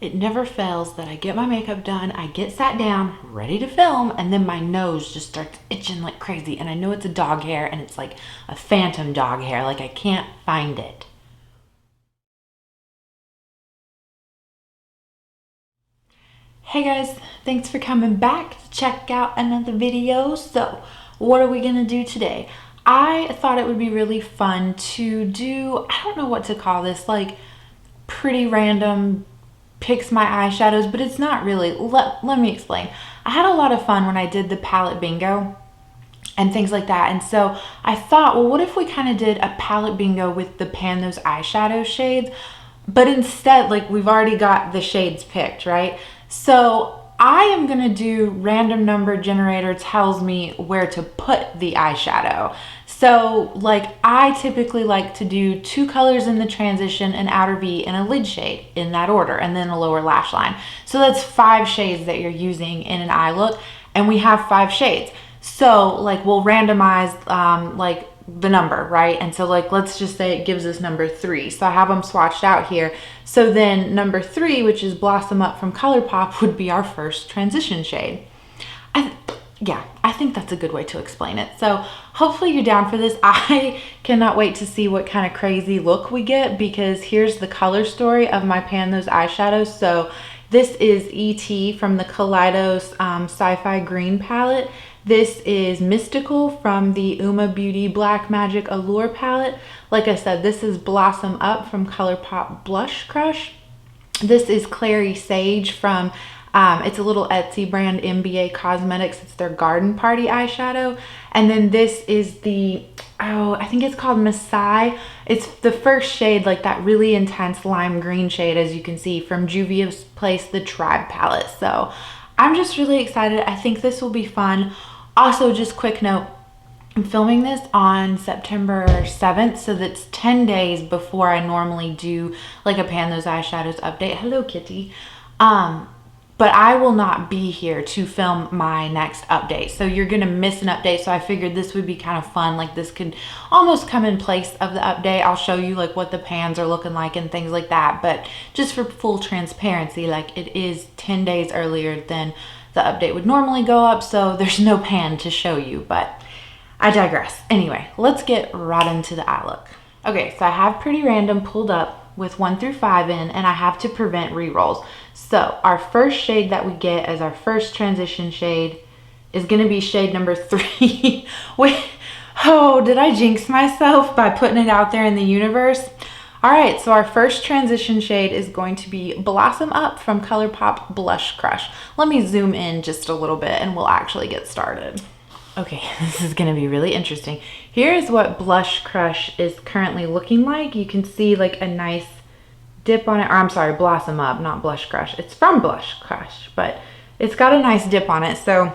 It never fails that I get my makeup done, I get sat down, ready to film, and then my nose just starts itching like crazy. And I know it's a dog hair, and it's like a phantom dog hair. Like I can't find it. Hey guys, thanks for coming back to check out another video. So what are we gonna do today? I thought it would be really fun to do, I don't know what to call this, like pretty random picks my eyeshadows, but it's not really. Let me explain. I had a lot of fun when I did the palette bingo and things like that, and so I thought, well, what if we kind of did a palette bingo with the Those Eyeshadow shades, but instead, like, we've already got the shades picked, right? So I am gonna do random number generator tells me where to put the eyeshadow. So like I typically like to do 2 colors in the transition, an outer V, and a lid shade in that order, and then a lower lash line. So that's 5 shades that you're using in an eye look, and we have 5 shades. So like we'll randomize like the number, right? And so like let's just say it gives us number 3. So I have them swatched out here. So then number 3, which is Blossom Up from ColourPop, would be our first transition shade. Yeah, I think that's a good way to explain it. So hopefully you're down for this. I cannot wait to see what kind of crazy look we get, because here's the color story of my Those eyeshadows. So this is E.T. from the Kaleidos Sci-Fi Green palette. This is Mystical from the Uma Beauty Black Magic Allure palette. Like I said, this is Blossom Up from ColourPop Blush Crush. This is Clary Sage from it's a little Etsy brand, MBA Cosmetics. It's their Garden Party eyeshadow. And then this is the, I think it's called Masai. It's the first shade, like that really intense lime green shade, as you can see, from Juvia's Place, the Tribe palette. So I'm just really excited. I think this will be fun. Also, just quick note, I'm filming this on September 7th, so that's 10 days before I normally do like a Those Eyeshadows update. Hello, kitty. But I will not be here to film my next update, so you're gonna miss an update. So I figured this would be kind of fun. Like this could almost come in place of the update. I'll show you like what the pans are looking like and things like that, but just for full transparency, like it is 10 days earlier than the update would normally go up, so there's no pan to show you, but I digress. Anyway, let's get right into the eye look. Okay, so I have Pretty Random pulled up with 1 through 5 in, and I have to prevent re-rolls. So our first shade that we get as our first transition shade is gonna be shade number 3. Wait, oh, did I jinx myself by putting it out there in the universe? All right, so our first transition shade is going to be Blossom Up from ColourPop Blush Crush. Let me zoom in just a little bit and we'll actually get started. Okay, this is gonna be really interesting. Here's what Blush Crush is currently looking like. You can see like a nice dip on it, or I'm sorry, Blossom Up, not Blush Crush. It's from Blush Crush, but it's got a nice dip on it. So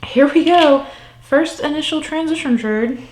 here we go. First initial transition shade.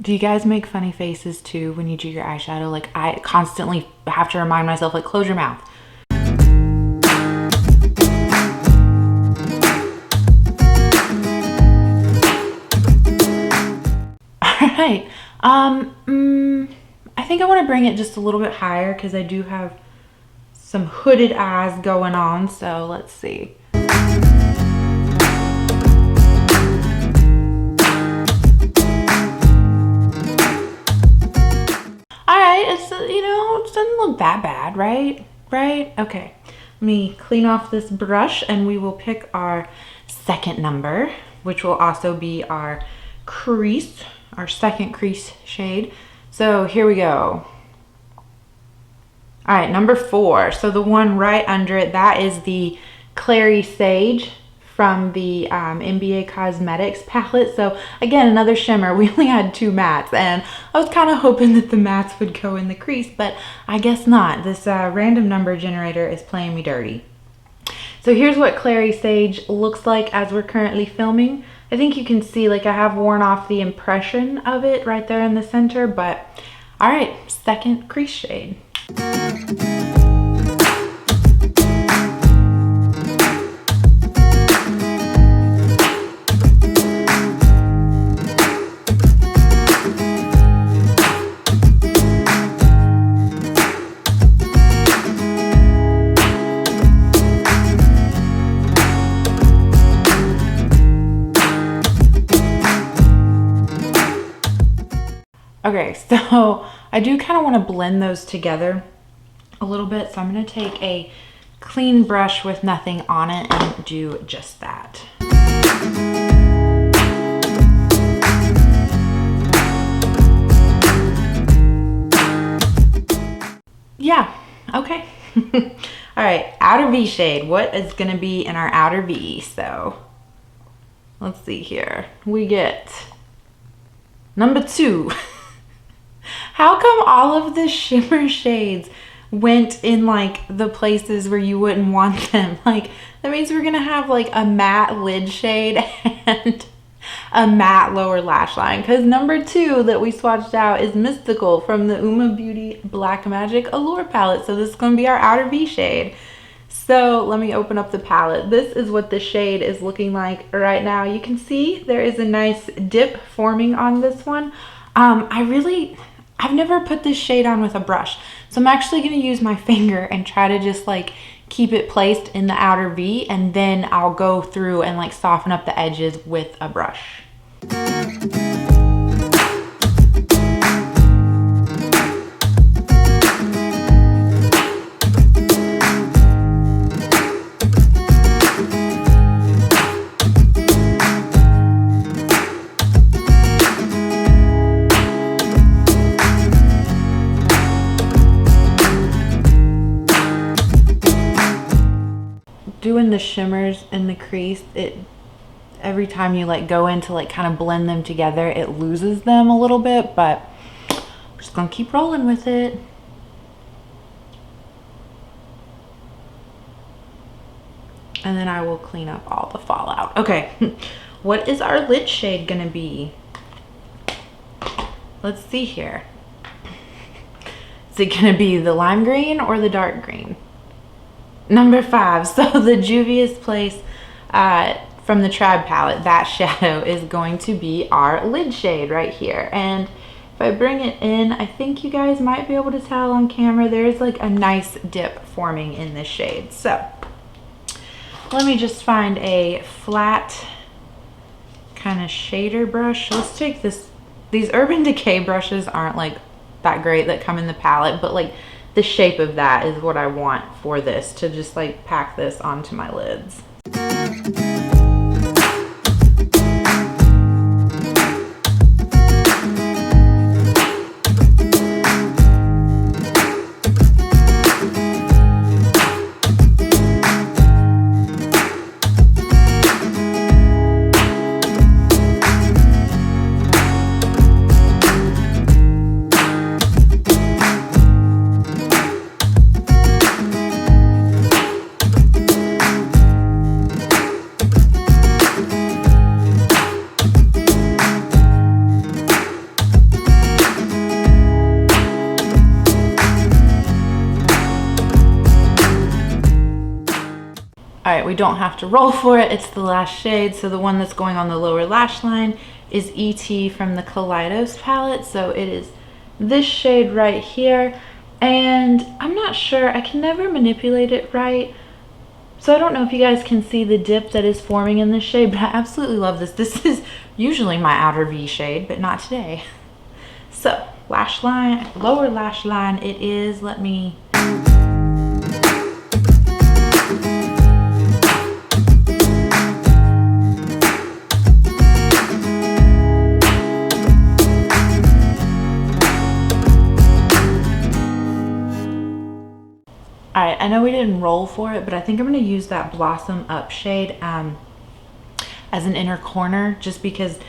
Do you guys make funny faces too when you do your eyeshadow? Like I constantly have to remind myself, like, close your mouth. All right, I think I want to bring it just a little bit higher because I do have some hooded eyes going on. So let's see. It's, you know, it doesn't look that bad, right? Okay, let me clean off this brush and we will pick our second number, which will also be our crease, our second crease shade. So here we go. All right, number 4. So the one right under it, that is the Clary Sage from the MBA Cosmetics palette. So again, another shimmer. We only had 2 mattes, and I was kind of hoping that the mattes would go in the crease, but I guess not. This random number generator is playing me dirty. So here's what Clary Sage looks like as we're currently filming. I think you can see, like, I have worn off the impression of it right there in the center, but all right, second crease shade. Okay, so I do kind of want to blend those together a little bit. So I'm going to take a clean brush with nothing on it and do just that. Yeah, okay. All right, outer V shade. What is going to be in our outer V? So let's see here. We get number 2. How come all of the shimmer shades went in like the places where you wouldn't want them? Like that means we're gonna have like a matte lid shade and a matte lower lash line, because number 2 that we swatched out is Mystical from the Uma Beauty Black Magic Allure palette. So this is gonna be our outer V shade. So let me open up the palette. This is what the shade is looking like right now. You can see there is a nice dip forming on this one. I've never put this shade on with a brush. So I'm actually gonna use my finger and try to just like keep it placed in the outer V, and then I'll go through and like soften up the edges with a brush. Doing the shimmers in the crease, every time you like go in to like kind of blend them together, it loses them a little bit, but we're just gonna keep rolling with it. And then I will clean up all the fallout. Okay, what is our lid shade gonna be? Let's see here. Is it gonna be the lime green or the dark green? Number 5, so the Juvia's Place from the Tribe palette, that shadow is going to be our lid shade right here. And if I bring it in, I think you guys might be able to tell on camera, there's like a nice dip forming in this shade. So let me just find a flat kind of shader brush. Let's take this. These Urban Decay brushes aren't like that great that come in the palette, but like the shape of that is what I want for this, to just like pack this onto my lids. All right, we don't have to roll for it. It's the last shade. So the one that's going on the lower lash line is ET from the Kaleidos palette. So it is this shade right here. And I'm not sure, I can never manipulate it right. So I don't know if you guys can see the dip that is forming in this shade, but I absolutely love this. This is usually my outer V shade, but not today. So lash line, lower lash line, it is, let me, all right, I know we didn't roll for it, but I think I'm gonna use that Blossom Up shade as an inner corner, just because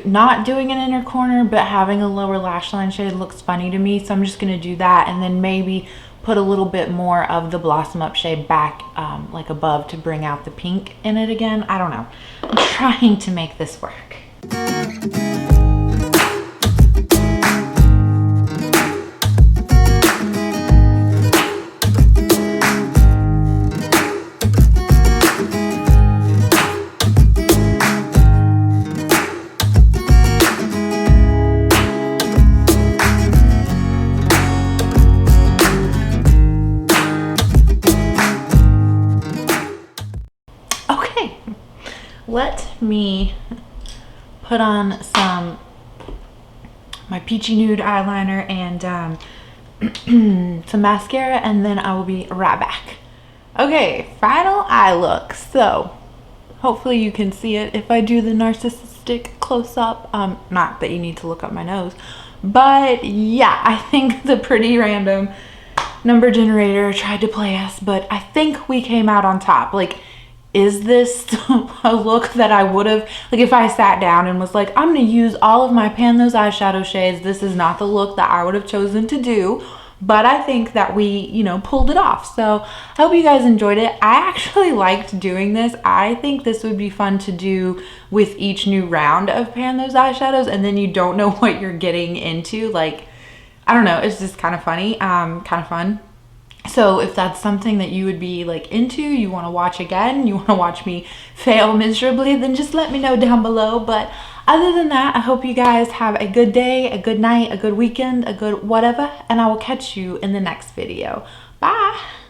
not doing an inner corner but having a lower lash line shade looks funny to me. So I'm just gonna do that, and then maybe put a little bit more of the Blossom Up shade back like above to bring out the pink in it again. I don't know. I'm trying to make this work. Let me put on some my peachy nude eyeliner and some mascara, and then I will be right back. Okay, final eye look. So hopefully you can see it if I do the narcissistic close-up. Not that you need to look up my nose, but yeah, I think the pretty random number generator tried to play us, but I think we came out on top. Like, is this a look that I would have, like, if I sat down and was like, I'm gonna use all of my Pan Those eyeshadow shades, this is not the look that I would have chosen to do. But I think that we, you know, pulled it off. So I hope you guys enjoyed it. I actually liked doing this. I think this would be fun to do with each new round of Pan Those eyeshadows, and then you don't know what you're getting into. Like, I don't know, it's just kind of funny, kind of fun. So if that's something that you would be like into, you want to watch again, you want to watch me fail miserably, then just let me know down below. But other than that, I hope you guys have a good day, a good night, a good weekend, a good whatever, and I will catch you in the next video. Bye!